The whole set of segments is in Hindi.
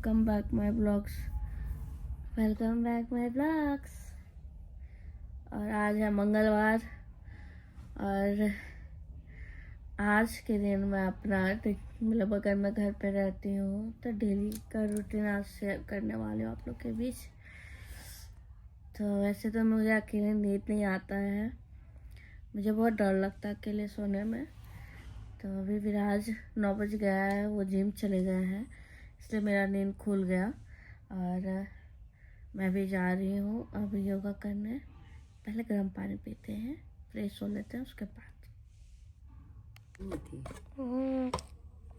Welcome back my blogs. Welcome back my blogs. और आज है मंगलवार और आज के दिन मैं अपना मतलब अगर मैं घर पे रहती हूँ तो डेली का रूटीन आज शेयर करने वाली हूँ आप लोग के बीच। तो वैसे तो मुझे अकेले नींद नहीं आता है, मुझे बहुत डर लगता है अकेले सोने में। तो अभी विराज 9 बज गया है, वो जिम चले गए हैं, इसलिए मेरा नींद खुल गया और मैं भी जा रही हूँ अभी योगा करने। पहले गर्म पानी पीते हैं, फ्रेश हो लेते हैं, उसके बाद।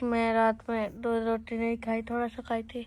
मैं रात में 2 रोटी नहीं खाई, थोड़ा सा खाई थी।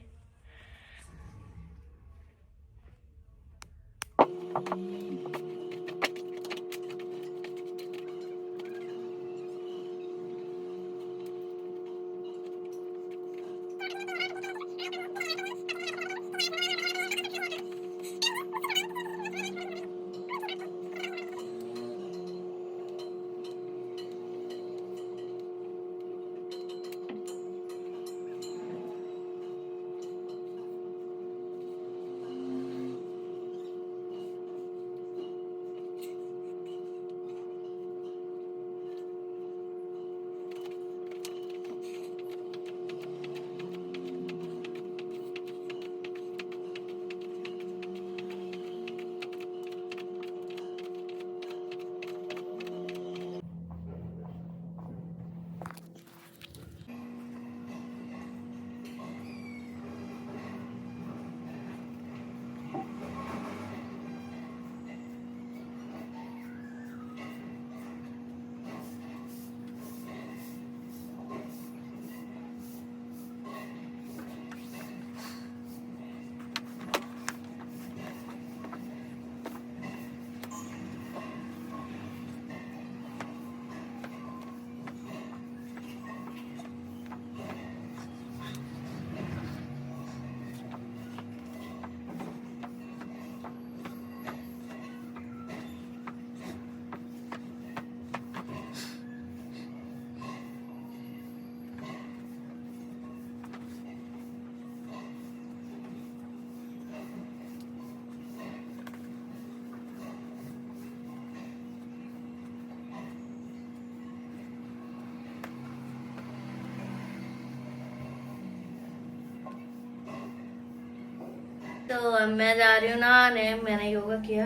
तो अब मैं जा रही हूँ नहाने। मैंने योगा किया,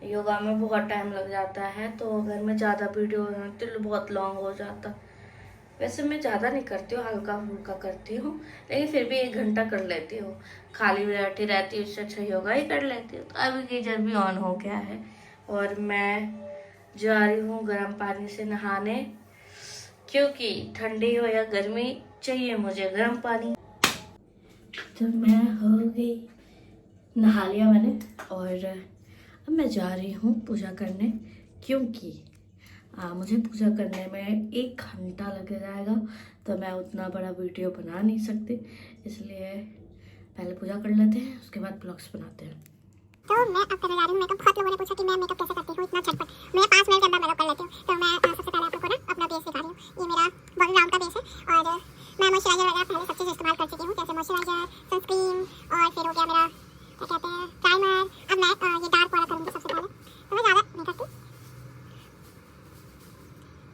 योगा में बहुत टाइम लग जाता है, तो अगर मैं ज़्यादा वीडियो बनाती हूँ तो बहुत लॉन्ग हो जाता। वैसे मैं ज़्यादा नहीं करती हूँ, हल्का फुल्का करती हूँ, लेकिन फिर भी 1 घंटा कर लेती हूँ। खाली बैठी रहती हूँ, इससे अच्छा योगा ही कर लेती हूँ। तो अभी गीजर भी ऑन हो गया है और मैं जा रही हूँ गर्म पानी से नहाने, क्योंकि ठंडी हो या गर्मी चाहिए मुझे गर्म पानी। तो मैं हो गई, नहा लिया मैंने और अब मैं जा रही हूँ पूजा करने, क्योंकि मुझे पूजा करने में 1 घंटा लग जाएगा, तो मैं उतना बड़ा वीडियो बना नहीं सकती, इसलिए पहले पूजा कर लेते हैं, उसके बाद ब्लॉग्स बनाते हैं। तो मैं अब करने जा रही हूँ मेकअप। बहुत लोगों ने पूछा कि मैं मेकअप कैसे करती हूँ इतना झटपट। मैं 5 मिनट के अंदर मेकअप कर लेती हूँ। तो मैं सबसे पहले आप लोगों को ना अपना बेस दिखा रही हूँ। ये मेरा बॉडी ब्राउन का बेस है और मैं मॉइस्चराइजर वगैरह पहले सब चीज़ इस्तेमाल कर चुकी हूँ, जैसे मॉइस्चराइजर, सनस्क्रीन और फिर हो गया मेरा क्या कहते हैं प्राइमर। अब मैं ये डार्क वाला करूँगी सबसे पहले। तो मैं ज़्यादा नहीं करती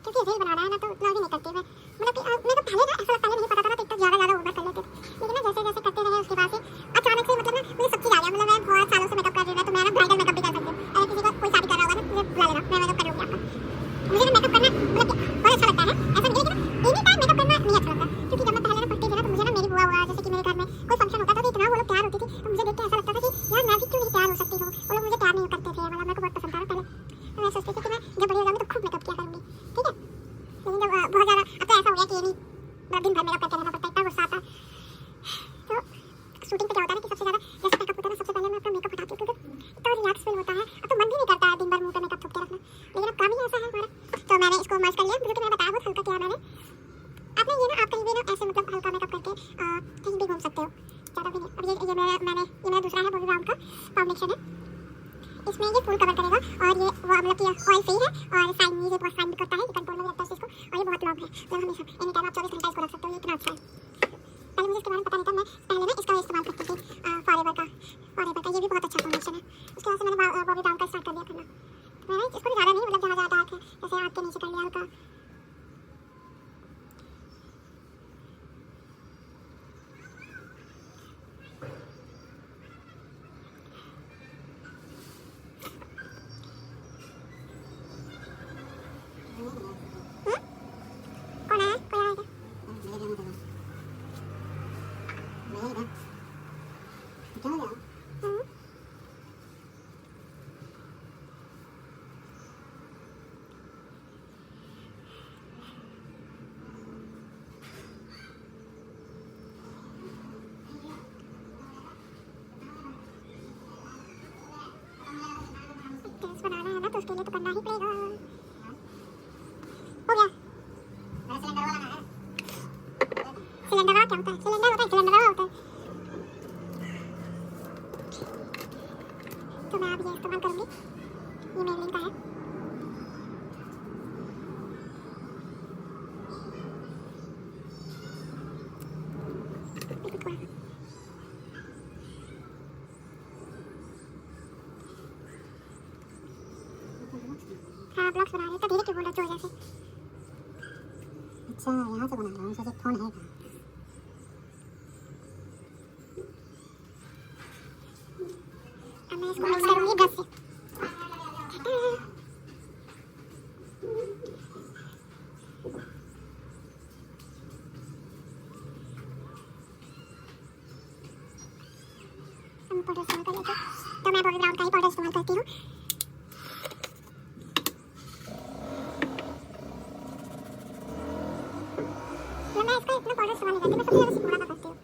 क्योंकि रील बनाना है ना, तो उतना भी नहीं करती मैं। मतलब कि मेरे को पहले ना ऐसा पहले नहीं पता था ना, तो इतना ज़्यादा ओवर कर लेते थे, लेकिन ना जैसे जैसे करते रहे उसके बाद से अचानक से मतलब ना मुझे सब चीज़ आ गया। मतलब मैं बहुत सालों से मेकअप कर रही हूँ, तो मैं ना ब्राइडल मेकअप भी कर सकती हूँ। अगर किसी को कोई शादी कर रहा होगा ना, मुझे बुला लेना, मैं मेकअप करूँगी आपका। मुझे ना मेकअप करना मतलब बहुत अच्छा लगता है, ऐसा नहीं, लेकिन एनी टाइम मेकअप करना नहीं अच्छा लगता। क्योंकि जब मैं पहले ना पढ़ती थी ना, तो मुझे ना मेरी बुआ हुआ जैसे कि मेरे घर में कोई फंक्शन होता था तो इतना वो लोग तैयार होती थी, तो मुझे देख के ऐसा लगता था कि यार मैं भी क्यों नहीं तैयार हो सकती हूँ। वो लोग मुझे तैयार नहीं करते थे, मतलब मेरे को बहुत पसंद था ना पहले। तो मैं सोचती थी कि मैं जब बड़ी हो जाऊँगी तो खूब मेकअप किया करूँगी, ठीक है। लेकिन जब बहुत ज़्यादा अब तो ऐसा हो गया कि नहीं, दिन भर मेकअप करते रहना पड़ता है, इतना गुस्सा आता है। तो शूटिंग पे क्या होता है ना कि सबसे ज़्यादा जैसे मेकअप होता है ना, सबसे पहले मैं अपना मेकअप हटाती हूँ, क्योंकि इतना रिलैक्स फील होता है। अब तो मन भी नहीं करता है दिन भर मुंह पे मेकअप थूक के रखना, लेकिन अब काम ही ऐसा है हमारा। तो मैंने इसको मर्ज कर लिया, जो कि मैंने बताया बहुत हल्का किया मैंने। आपने ये ना आप कहीं भी ना ऐसे मतलब हल्का मेकअप करके कहीं भी घूम सकते हो, ज़्यादा भी नहीं। अब ये मेरा दूसरा है बॉबी ब्राउन का फाउंडेशन है, इसमें ये फुल कवर करेगा और ये वो मतलब कि ऑयल फ्री है और शाइन ये बहुत शाइन भी करता है, ये कंट्रोल में भी रखता है इसको, और ये बहुत लॉन्ग है, मतलब हमेशा एनी टाइम आप 24 घंटा इसको रख सकते हो, ये इतना अच्छा है। पहले मुझे इसके बारे में पता नहीं था। मैं पहले ना इसका इस्तेमाल करती थी फॉरएवर का ये भी बहुत अच्छा फाउंडेशन है। उसके बाद से मैंने बॉबी ब्राउन का स्टार्ट कर दिया करना। मैंने इसको भी ज़्यादा नहीं, मतलब जहाँ डार्क है जैसे आँख के नीचे कर लिया हल्का। कौन है? कोई आया क्या? टेस्ट बनाना है ना, तो उसके लिए तो करना ही पड़ेगा। हो गया। सिलेंडर वाला क्या होता है? सिलेंडर होता है, सिलेंडर वाला होता है। तो मैं अब ये इस्तेमाल करूँगी। ये मेबलिन का है। हाँ, ब्लॉग्स बना रही हूँ तो धीरे क्यों बोल रहे हो जैसे? अच्छा, यहाँ से बना रहा हूँ, सोचा फोन है क्या? अब मैं इसको मिक्स करूँगी ब्रश से। हम पाउडर इस्तेमाल कर लेते हैं। तो मैं बॉबी ब्राउन का ही पाउडर इस्तेमाल करती हूँ। मैं इसका इतना पाउडर इस्तेमाल नहीं करती, मैं सबसे ज़्यादा सिकोड़ा का करती हूँ।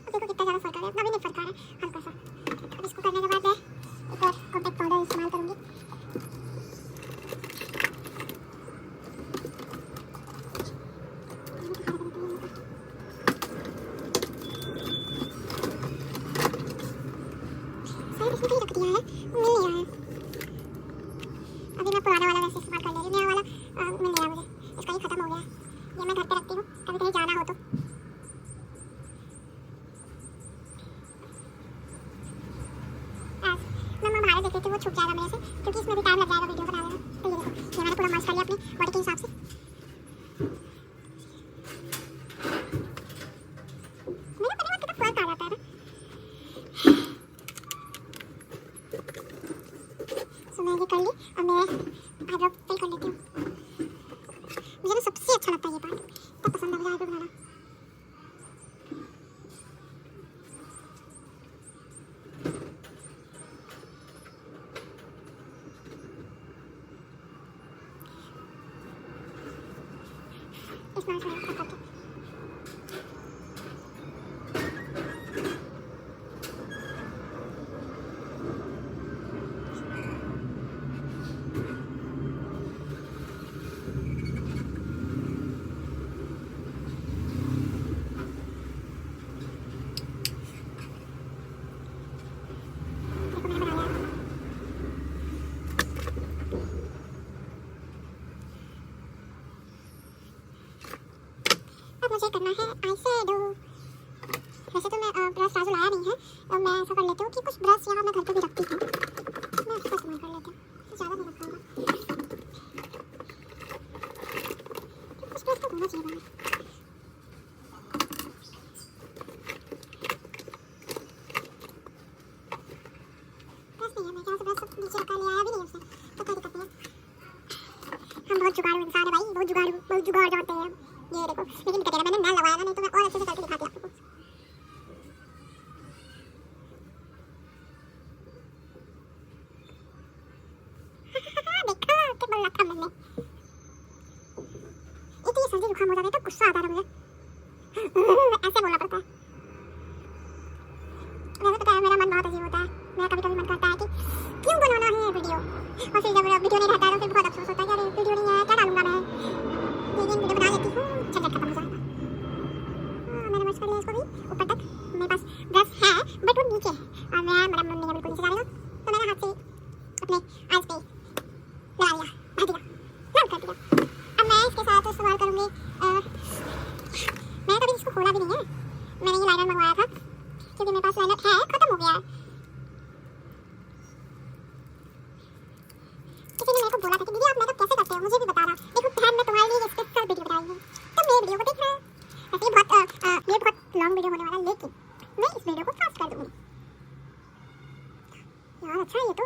देखो कितना ज़्यादा फर्क आ रहा है, उतना भी नहीं फर्क आ रहा है, हल्का सा। अब इसको करने के बाद मैं एक और कॉम्पैक्ट पाउडर इस्तेमाल करूँगी। शायद इसमें कहीं रख दिया है, मिल नहीं रहा है। अभी मैं पुराना वाला वैसे इस्तेमाल कर ले रही हूँ, नया वाला मिल नहीं रहा मुझे। इसका ही खत्म हो गया है। ये मैं घर पे रखती हूँ, कभी कहीं जाना हो तो। मैं बाहर देख लेती हूँ, वो छूट जाएगा मेरे से, क्योंकि इसमें भी टाइम लग जाएगा वीडियो बनाने में। तो ये देखो, ये मैंने पूरा मर्ज कर लिया अपनी बॉडी के हिसाब से। मेरा पहले कितना फर्क आ जाता है ना। तो मैं ये कर ली और मैं आईब्रो फिल कर लेती हूँ। मुझे ना सबसे अच्छा लगता है ये पार्ट, इतना पसंद है मुझे आईब्रो बनाना। इस नाच में करके देखो मैंने बना लिया। अब मुझे करना है आई शेडो। वैसे तो मैं ब्रश राजू लाया नहीं है, और मैं ऐसा कर लेती हूँ कि कुछ ब्रश यहाँ मैं घर पे भी रखती हूँ, मैं उसका इस्तेमाल कर लेती हूँ। ज़्यादा नहीं रखूँगा, कुछ ब्रश तो होना चाहिए बाहर। ब्रश नहीं है, मैं जहाँ से ब्रश नीचे रखा ले आया भी नहीं उसने, तो कोई दिक्कत नहीं है। हम बहुत जुगाड़ू इंसान है भाई, बहुत जुगाड़ जाते हैं। ये देखो, लेकिन कटेगा, मैंने ना लगाया ना, नहीं तो मैं और अच्छे से करके दिखाती आपको। देखा क्या बोला था मैंने? इतनी सर्दी जुकाम हो जाता है तो गुस्सा आता है मुझे। ऐसे बोलना पड़ता है। वैसे तो मेरा मन बहुत अजीब होता है, मेरा कभी कभी मन करता है कि क्यों बनाना है वीडियो, और फिर जब वीडियो नहीं रहता है तो फिर बहुत अफसोस होता है कि अरे वीडियो नहीं है, क्या डालूंगा मैं। लेकिन वीडियो बना लेती हूँ, झंझट खत्म हो जाएगा। मैंने मर्ज कर लिया इसको भी ऊपर तक। मेरे पास ब्रश है बट वो नीचे है, और मैं बड़ा मन नहीं है भी मेरे पास लाइनअप है, खत्म हो गया है। किसी ने मेरे को बोला था कि दीदी आप मेकअप कैसे करते हो, मुझे भी बताना। देखो बहन, मैं तुम्हारे लिए स्पेशल वीडियो बनाई हूँ, तो मेरे वीडियो को देखना। वैसे ये बहुत लॉन्ग वीडियो होने वाला, लेकिन मैं इस वीडियो को फास्ट कर दूँगी। यार अच्छा है ये तो।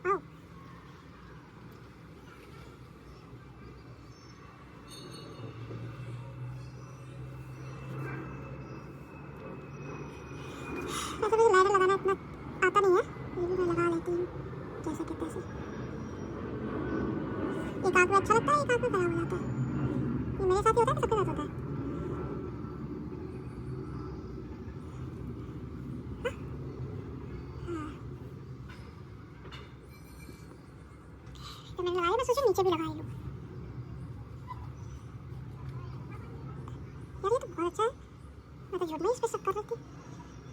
वाओ, वैसे मुझे लाइनर लगाना इतना आता नहीं है, ये भी मैं लगा लेती हूँ जैसे कि तैसे। एक आँख में अच्छा लगता है, एक आँख में खराब हो जाता है। ये मेरे साथ ही होता है, सबके साथ होता है। तो मैंने लगाया, मैं सोचा नीचे भी लगा ही लूँ। यार ये तो बहुत अच्छा है, मैं तो झूठ में इस पे शक कर रही थी।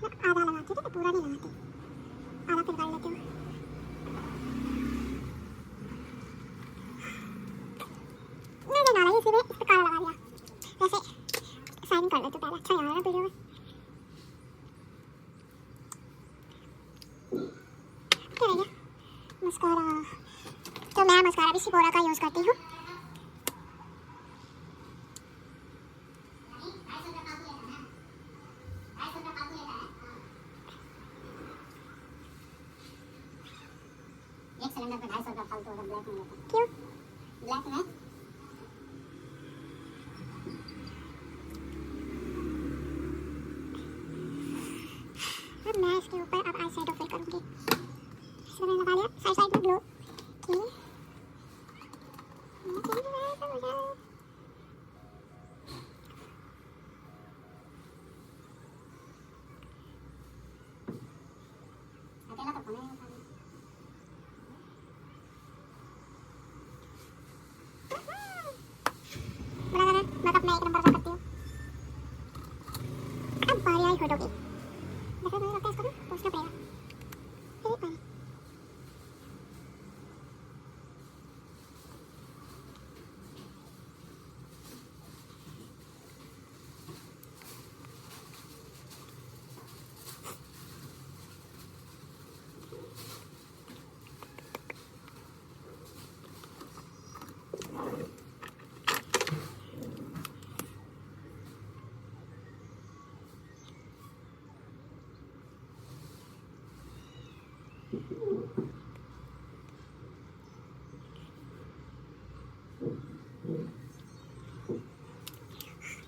मैं आधा लगाती थी, पूरा नहीं लगाती, आधा फिर कर लेती हूँ। मैंने डाला इसी में, इस पे काला लगा दिया। वैसे साइन कर लेते पहले, अच्छा यार वीडियो में। क्या रह गया? मस्कारा। तो मैं मस्कारा भी सिपोरा का यूज़ करती हूँ। एक सिलेंडर पे 250 रुपया फालतू होगा, ब्लैक में लेता क्यों? ब्लैक में अब मैं इसके ऊपर अब आई शेडो फिल करूँगी। इसमें मैंने लगा लिया साइड साइड में ग्लो की। अकेला तो बने बड़ा गाना मेकअप मैं एक नंबर का करती हूँ। अब बारी आई फोटो की। देखो मुझे लगता है इसको ना पोस्टना पड़ेगा। ये पानी।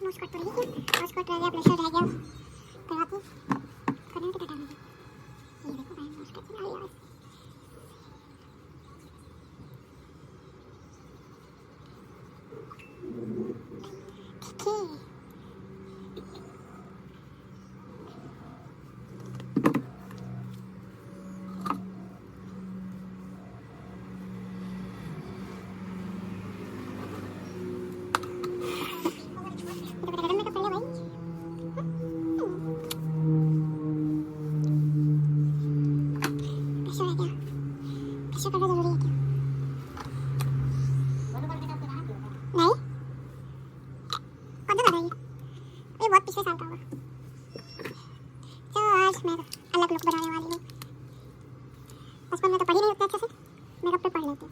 नोज कट तो नहीं किया, नोज कट रह गया, ब्लशर रह गया, करवाती करने में कितना टाइम लगा। ये देखो भाई नोज कट बना लिया। ठीक है, कैसे करना जरूरी है क्या? बोलो पर मेकअप कहाँ पे होगा? नहीं कौन सा ये बहुत पिछले साल का होगा। तो आज मैं अलग लुक बनाने वाली हूँ। बचपन में तो पढ़ी नहीं उतना अच्छे से, मेकअप पे पढ़ लेती हूँ।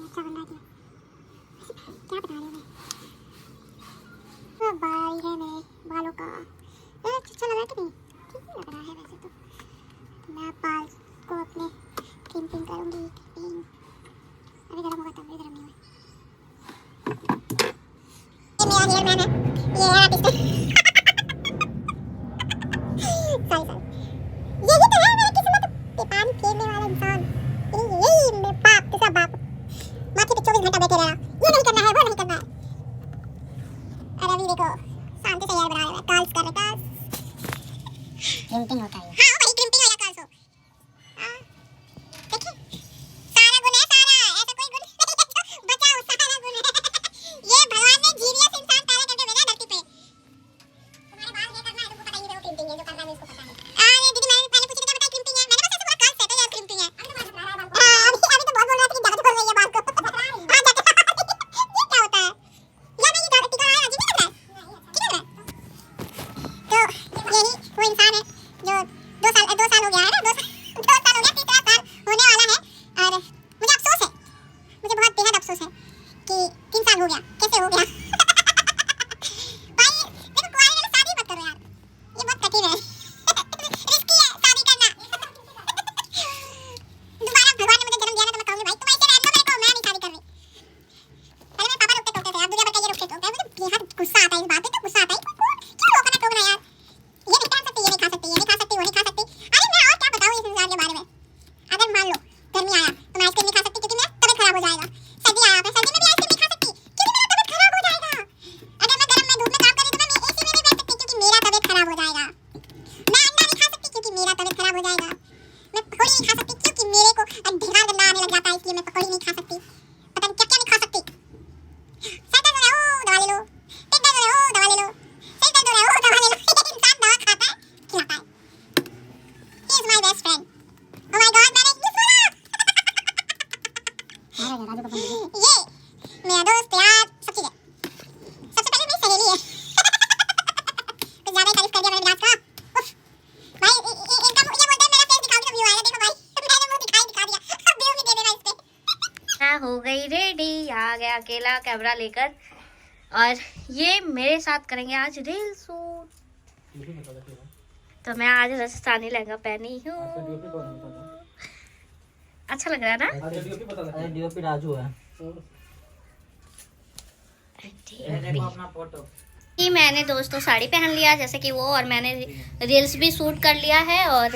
अच्छा बन रहा है क्या बता रही हूँ मैं? बाल है मेरे बालों का, अच्छा लग रहा है कि नहीं? ठीक ही लग रहा है वैसे तो। मैं बाल को अपने क्रीम करूँगी। अभी गर्म होगा तब, भी गर्म नहीं हुआ। ये मेरा हेयर मैन है, ये है पिस्टल। सॉरी यही तो है मेरी किस्मत, पानी फेरने वाला इंसान। यही मेरे बाप दूसरा बाप, माथे पे 24 घंटा बैठे रहना, ये नहीं करना है, वो नहीं करना है। और अभी देखो शांति से हेयर बना रहे हैं, कर्ल्स कर रहे हैं, कर्ल्स प्रिंटिंग होता है। हाँ तबीयत खराब हो जाएगा। मैं पकौड़ी नहीं खा सकती क्योंकि मेरे को ढेर गंदा आने लग जाता है, इसलिए मैं पकौड़ी नहीं खा सकती। पता नहीं क्या क्या नहीं खा सकती। सर दर्द हो रहा है, दवा ले लो। पेट दर्द हो रहा है, दवा ले लो। सिर दर्द हो रहा है, दवा ले लो। एक इंसान दवा खाता है, खिलाता है। He is my best friend. Oh my God, मैंने इंग्लिश बोला। मारेगा राजू को फोन कीजिए। ये मेरा दोस्त यार, सब चीजें। सबसे पहले मेरी सहेली है। कुछ ज्यादा ही तारीफ कर दिया मैंने रात का। उफ। भाई इनका ये बोलते हैं मेरा फेस दिखाओ तो व्यू आएगा। देखो भाई मैंने मुंह दिखा दिया। अब व्यू भी दे देना इस पे। मैं हो गई रेडी, आ गया अकेला कैमरा लेकर और ये मेरे साथ करेंगे आज रील शूट। तो मैं आज राजस्थानी लहंगा पहनी हूँ, अच्छा लग रहा है ना? अरे डीओपी राजू है। कि मैंने दोस्तों साड़ी पहन लिया जैसे कि वो, और मैंने रील्स भी शूट कर लिया है और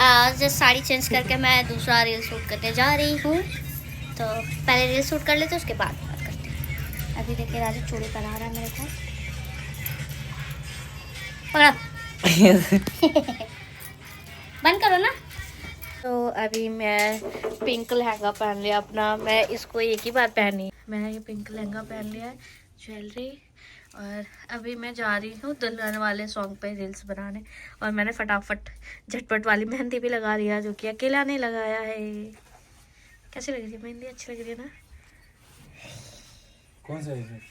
आज साड़ी चेंज करके मैं दूसरा रील शूट करने जा रही हूँ। तो पहले रील शूट कर लेते उसके बाद बात करते हैं। अभी देखिए राजू चूड़ी पहना रहा है मेरे को। पकड़ो। बंद करो ना। तो अभी मैं पिंक लहंगा पहन लिया अपना, मैं इसको एक ही बार पहनी। मैंने ये पिंक लहंगा पहन लिया है, ज्वेलरी, और अभी मैं जा रही हूँ दुल्हन वाले सॉन्ग पे रील्स बनाने। और मैंने फटाफट झटपट वाली मेहंदी भी लगा लिया, जो कि अकेला ने लगाया है। कैसी लग रही है मेहंदी? अच्छी लग रही है ना? कौन सा है?